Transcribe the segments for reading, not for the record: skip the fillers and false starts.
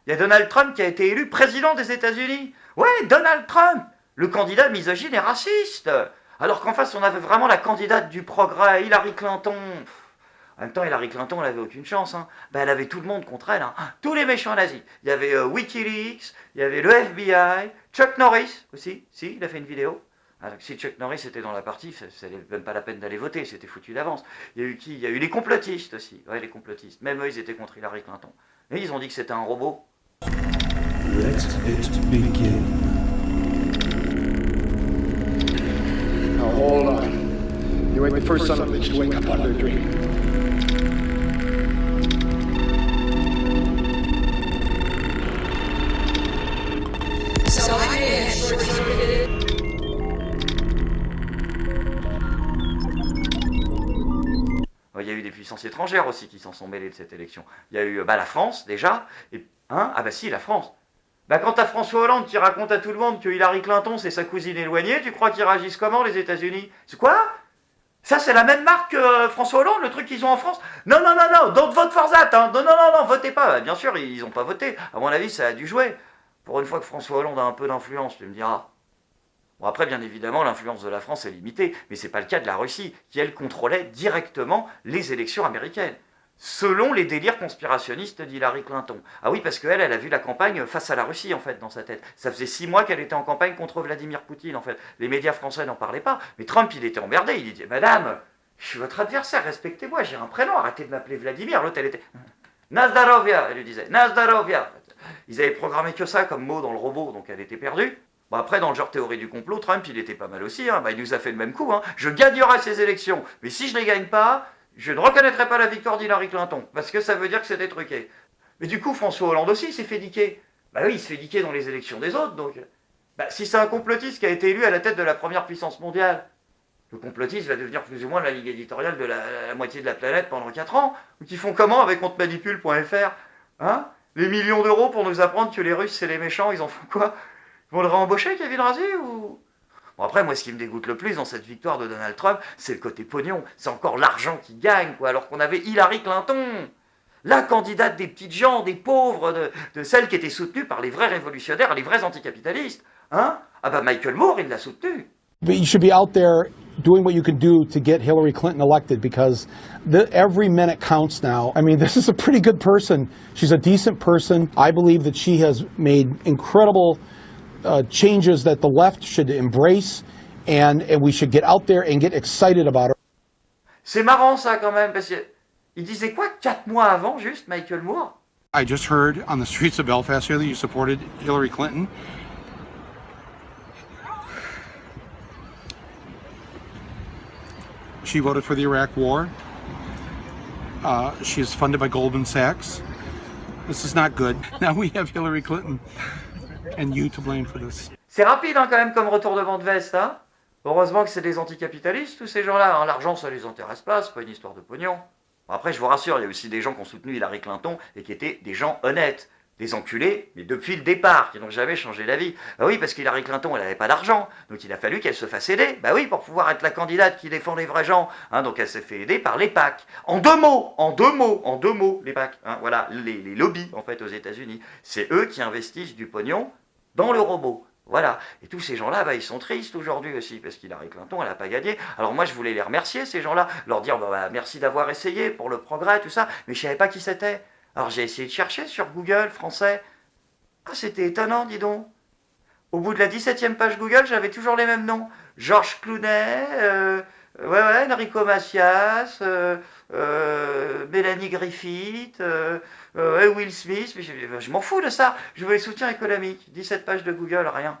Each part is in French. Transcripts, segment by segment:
Il y a Donald Trump qui a été élu président des États-Unis. Ouais, Donald Trump, le candidat misogyne et raciste. Alors qu'en face, on avait vraiment la candidate du progrès, Hillary Clinton. En même temps, Hillary Clinton, elle avait aucune chance. Hein. Ben, elle avait tout le monde contre elle. Hein. Tous les méchants nazis. Il y avait Wikileaks, il y avait le FBI, Chuck Norris aussi. Si, il a fait une vidéo. Alors, si Chuck Norris était dans la partie, ça n'avait même pas la peine d'aller voter, c'était foutu d'avance. Il y a eu qui? Il y a eu les complotistes aussi. Ouais, les complotistes. Même eux, ils étaient contre Hillary Clinton. Et ils ont dit que c'était un robot. Let it begin. Now hold on. You ain't the first son of a bitch to wake up out of their dream. Il y a eu des puissances étrangères aussi qui s'en sont mêlées de cette élection. Il y a eu la France déjà. Et, hein, ah bah si, la France. Bah quand t'as François Hollande qui raconte à tout le monde que Hillary Clinton c'est sa cousine éloignée, tu crois qu'ils réagissent comment les États-Unis? C'est quoi? Ça c'est la même marque que François Hollande, le truc qu'ils ont en France? Non, non, non, non, don't vote for that, hein. Non, non, non, non, votez pas. Bah, bien sûr, ils n'ont pas voté. À mon avis, ça a dû jouer. Pour une fois que François Hollande a un peu d'influence, tu me diras. Bon après, bien évidemment, l'influence de la France est limitée, mais c'est pas le cas de la Russie, qui elle contrôlait directement les élections américaines, selon les délires conspirationnistes d'Hillary Clinton. Ah oui, parce qu'elle, elle a vu la campagne face à la Russie, en fait, dans sa tête. Ça faisait 6 mois qu'elle était en campagne contre Vladimir Poutine, en fait. Les médias français n'en parlaient pas, mais Trump, il était emmerdé, il disait « Madame, je suis votre adversaire, respectez-moi, j'ai un prénom, arrêtez de m'appeler Vladimir. » L'autre, elle était « Nazdarovia », elle lui disait « Nazdarovia ». Ils avaient programmé que ça comme mot dans le robot, donc elle était perdue. Bon après, dans le genre théorie du complot, Trump, il était pas mal aussi. Hein. Bah, il nous a fait le même coup. Hein. Je gagnerai ces élections, mais si je ne les gagne pas, je ne reconnaîtrai pas la victoire d'Hillary Clinton, parce que ça veut dire que c'était truqué. Mais du coup, François Hollande aussi s'est fait niquer. Bah oui, il se fait niquer dans les élections des autres, donc... Bah, si c'est un complotiste qui a été élu à la tête de la première puissance mondiale, le complotiste va devenir plus ou moins la ligue éditoriale de la moitié de la planète pendant 4 ans. Ou qui font comment avec ontemanipule.fr, hein? Les millions d'euros pour nous apprendre que les Russes, c'est les méchants, ils en font quoi? Ils vont le réembaucher, Kevin Razi, ou... Bon après, moi, ce qui me dégoûte le plus dans cette victoire de Donald Trump, c'est le côté pognon. C'est encore l'argent qui gagne, quoi, alors qu'on avait Hillary Clinton, la candidate des petites gens, des pauvres, de celle qui était soutenue par les vrais révolutionnaires, les vrais anticapitalistes. Hein? Ah bah Michael Moore, il l'a soutenue. But you should be out there doing what you can do to get Hillary Clinton elected, because every minute counts now. I mean, this is a pretty good person. She's a decent person. I believe that she has made incredible changes that the left should embrace, and we should get out there and get excited about her. C'est marrant ça quand même, parce qu'il disait quoi 4 mois avant, juste, Michael Moore? I just heard on the streets of Belfast here that you supported Hillary Clinton. She voted for the Iraq War. She is funded by Goldman Sachs. This is not good. Now we have Hillary Clinton and you to blame for this. C'est rapide hein, quand même comme retournement de veste. Hein. Heureusement que c'est des anticapitalistes, tous ces gens-là. Hein. L'argent, ça les intéresse pas, c'est pas une histoire de pognon. Bon, après, je vous rassure, il y a aussi des gens qui ont soutenu Hillary Clinton et qui étaient des gens honnêtes. Des enculés, mais depuis le départ, qui n'ont jamais changé d'avis. Bah oui, parce qu'Hillary Clinton, elle n'avait pas d'argent, donc il a fallu qu'elle se fasse aider. Bah oui, pour pouvoir être la candidate qui défend les vrais gens. Hein, donc elle s'est fait aider par les PAC. En deux mots, les PAC. Hein, voilà, les lobbies, en fait, aux États-Unis. C'est eux qui investissent du pognon dans le robot. Voilà. Et tous ces gens-là, bah, ils sont tristes aujourd'hui aussi, parce qu'Hillary Clinton, elle n'a pas gagné. Alors moi, je voulais les remercier, ces gens-là, leur dire, bah, merci d'avoir essayé pour le progrès, tout ça, mais je ne savais pas qui c'était. Alors j'ai essayé de chercher sur Google, français. Ah, c'était étonnant, dis donc. Au bout de la 17e page Google, j'avais toujours les mêmes noms. Georges Clooney, Enrico Macias, Mélanie Griffith, Will Smith. Mais je m'en fous de ça. Je veux les soutiens économiques. 17 pages de Google, rien.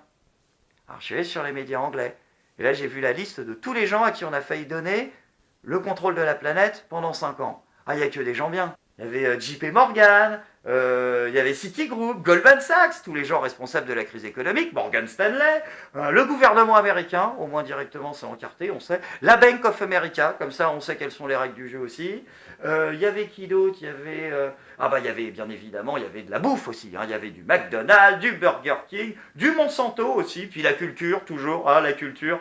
Alors je suis allé sur les médias anglais. Et là, j'ai vu la liste de tous les gens à qui on a failli donner le contrôle de la planète pendant 5 ans. Ah, il n'y a que des gens bien. Il y avait JP Morgan, il y avait Citigroup, Goldman Sachs, tous les gens responsables de la crise économique, Morgan Stanley, le gouvernement américain, au moins directement c'est encarté, on sait, la Bank of America, comme ça on sait quelles sont les règles du jeu aussi. Il y avait qui d'autre? Il y avait, il y avait bien évidemment, il y avait de la bouffe aussi, hein. Il y avait du McDonald's, du Burger King, du Monsanto aussi, puis la culture toujours, la culture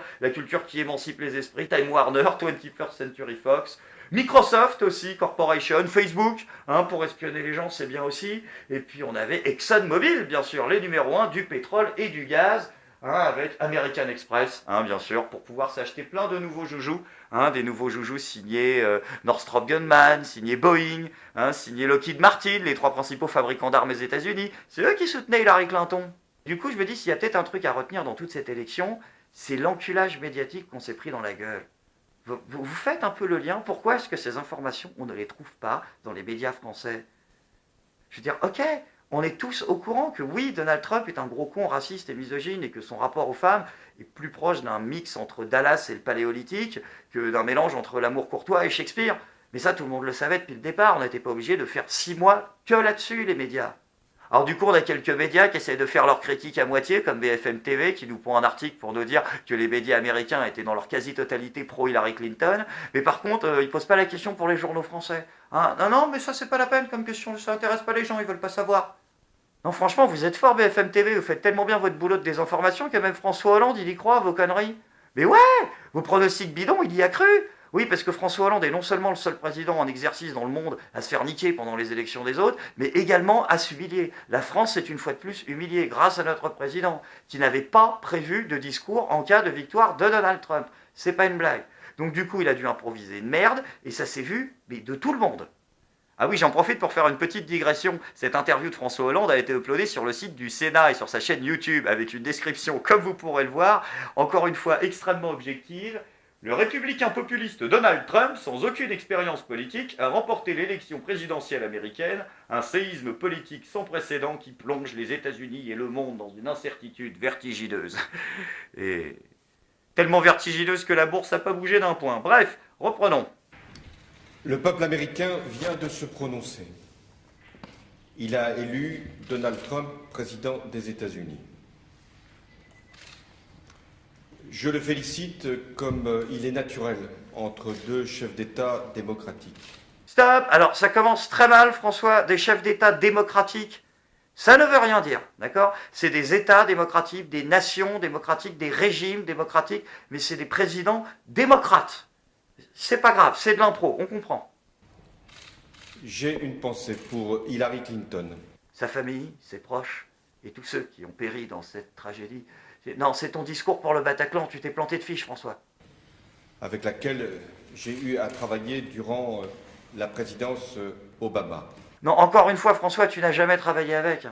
qui émancipe les esprits, Time Warner, 21st Century Fox. Microsoft aussi, Corporation, Facebook, hein, pour espionner les gens, c'est bien aussi. Et puis on avait ExxonMobil, bien sûr, les numéros 1 du pétrole et du gaz, hein, avec American Express, hein, bien sûr, pour pouvoir s'acheter plein de nouveaux joujoux, hein, des nouveaux joujoux signés Northrop Grumman, signés Boeing, hein, signés Lockheed Martin, les 3 principaux fabricants d'armes aux États-Unis. C'est eux qui soutenaient Hillary Clinton. Du coup, je me dis, s'il y a peut-être un truc à retenir dans toute cette élection, c'est l'enculage médiatique qu'on s'est pris dans la gueule. Vous faites un peu le lien. Pourquoi est-ce que ces informations, on ne les trouve pas dans les médias français? Je veux dire, ok, on est tous au courant que oui, Donald Trump est un gros con raciste et misogyne et que son rapport aux femmes est plus proche d'un mix entre Dallas et le Paléolithique que d'un mélange entre l'amour courtois et Shakespeare. Mais ça, tout le monde le savait depuis le départ. On n'était pas obligé de faire 6 mois que là-dessus, les médias. Alors du coup, on a quelques médias qui essaient de faire leur critique à moitié, comme BFM TV, qui nous pond un article pour nous dire que les médias américains étaient dans leur quasi-totalité pro-Hillary Clinton. Mais par contre, ils posent pas la question pour les journaux français. Hein, non, mais ça, c'est pas la peine comme question, ça intéresse pas les gens, ils veulent pas savoir. Non, franchement, vous êtes fort, BFM TV, vous faites tellement bien votre boulot de désinformation que même François Hollande, il y croit, vos conneries. Mais ouais, vos pronostics bidons, il y a cru. Oui, parce que François Hollande est non seulement le seul président en exercice dans le monde à se faire niquer pendant les élections des autres, mais également à s'humilier. La France est une fois de plus humiliée grâce à notre président, qui n'avait pas prévu de discours en cas de victoire de Donald Trump. C'est pas une blague. Donc du coup, il a dû improviser une merde, et ça s'est vu, mais de tout le monde. Ah oui, j'en profite pour faire une petite digression. Cette interview de François Hollande a été uploadée sur le site du Sénat et sur sa chaîne YouTube, avec une description, comme vous pourrez le voir, encore une fois extrêmement objective. Le républicain populiste Donald Trump, sans aucune expérience politique, a remporté l'élection présidentielle américaine, un séisme politique sans précédent qui plonge les États-Unis et le monde dans une incertitude vertigineuse. Et tellement vertigineuse que la bourse n'a pas bougé d'un point. Bref, reprenons. Le peuple américain vient de se prononcer. Il a élu Donald Trump président des États-Unis. Je le félicite comme il est naturel entre 2 chefs d'État démocratiques. Stop! Alors, ça commence très mal, François. Des chefs d'État démocratiques, ça ne veut rien dire, d'accord? C'est des États démocratiques, des nations démocratiques, des régimes démocratiques, mais c'est des présidents démocrates. C'est pas grave, c'est de l'impro, on comprend. J'ai une pensée pour Hillary Clinton. Sa famille, ses proches, et tous ceux qui ont péri dans cette tragédie. Non, c'est ton discours pour le Bataclan, tu t'es planté de fiche, François. Avec laquelle j'ai eu à travailler durant la présidence Obama. Non, encore une fois, François, tu n'as jamais travaillé avec.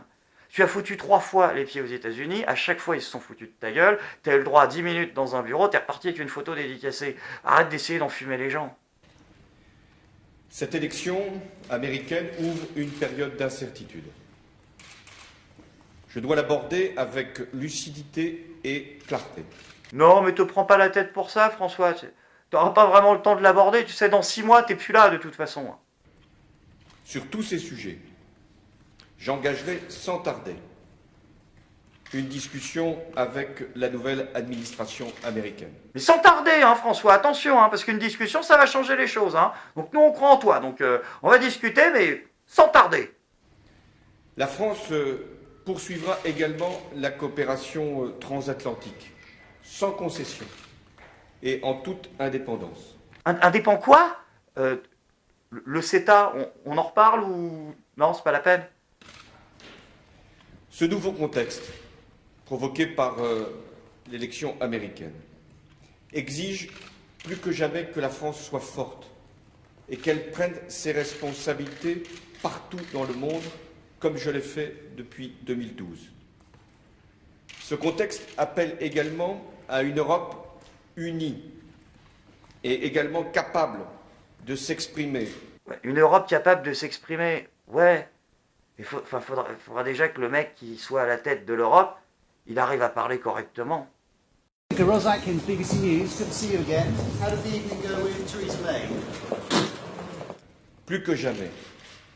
Tu as foutu 3 fois les pieds aux États-Unis, à chaque fois ils se sont foutus de ta gueule, tu as eu le droit à 10 minutes dans un bureau, tu es reparti avec une photo dédicacée. Arrête d'essayer d'enfumer les gens. Cette élection américaine ouvre une période d'incertitude. Je dois l'aborder avec lucidité et clarté. Non, mais te prends pas la tête pour ça, François. Tu n'auras pas vraiment le temps de l'aborder. Tu sais, dans 6 mois, t'es plus là, de toute façon. Sur tous ces sujets, j'engagerai sans tarder une discussion avec la nouvelle administration américaine. Mais sans tarder, hein, François, attention, hein, parce qu'une discussion, ça va changer les choses. Hein. Donc nous, on croit en toi. Donc on va discuter, mais sans tarder. La France poursuivra également la coopération transatlantique, sans concession et en toute indépendance. Indépend quoi? Le CETA, on en reparle ou... Non, c'est pas la peine. Ce nouveau contexte, provoqué par l'élection américaine, exige plus que jamais que la France soit forte et qu'elle prenne ses responsabilités partout dans le monde, comme je l'ai fait depuis 2012. Ce contexte appelle également à une Europe unie et également capable de s'exprimer. Ouais, une Europe capable de s'exprimer, ouais. Il faudra déjà que le mec qui soit à la tête de l'Europe, il arrive à parler correctement. Ross Atkins, BBC News. Good to see you again. How did the evening go with Theresa May? Plus que jamais,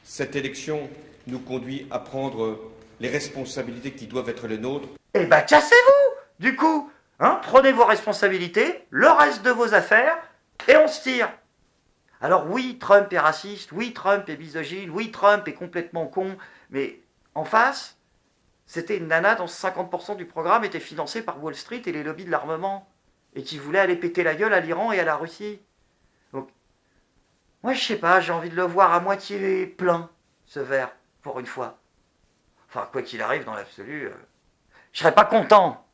cette élection nous conduit à prendre les responsabilités qui doivent être les nôtres. Eh ben, cassez-vous, du coup, hein, prenez vos responsabilités, le reste de vos affaires, et on se tire. Alors oui, Trump est raciste, oui, Trump est misogyne, oui, Trump est complètement con, mais en face, c'était une nana dont 50% du programme était financé par Wall Street et les lobbies de l'armement, et qui voulait aller péter la gueule à l'Iran et à la Russie. Donc, Moi, je sais pas, j'ai envie de le voir à moitié plein, ce verre, pour une fois. Enfin, quoi qu'il arrive, dans l'absolu, je serais pas content.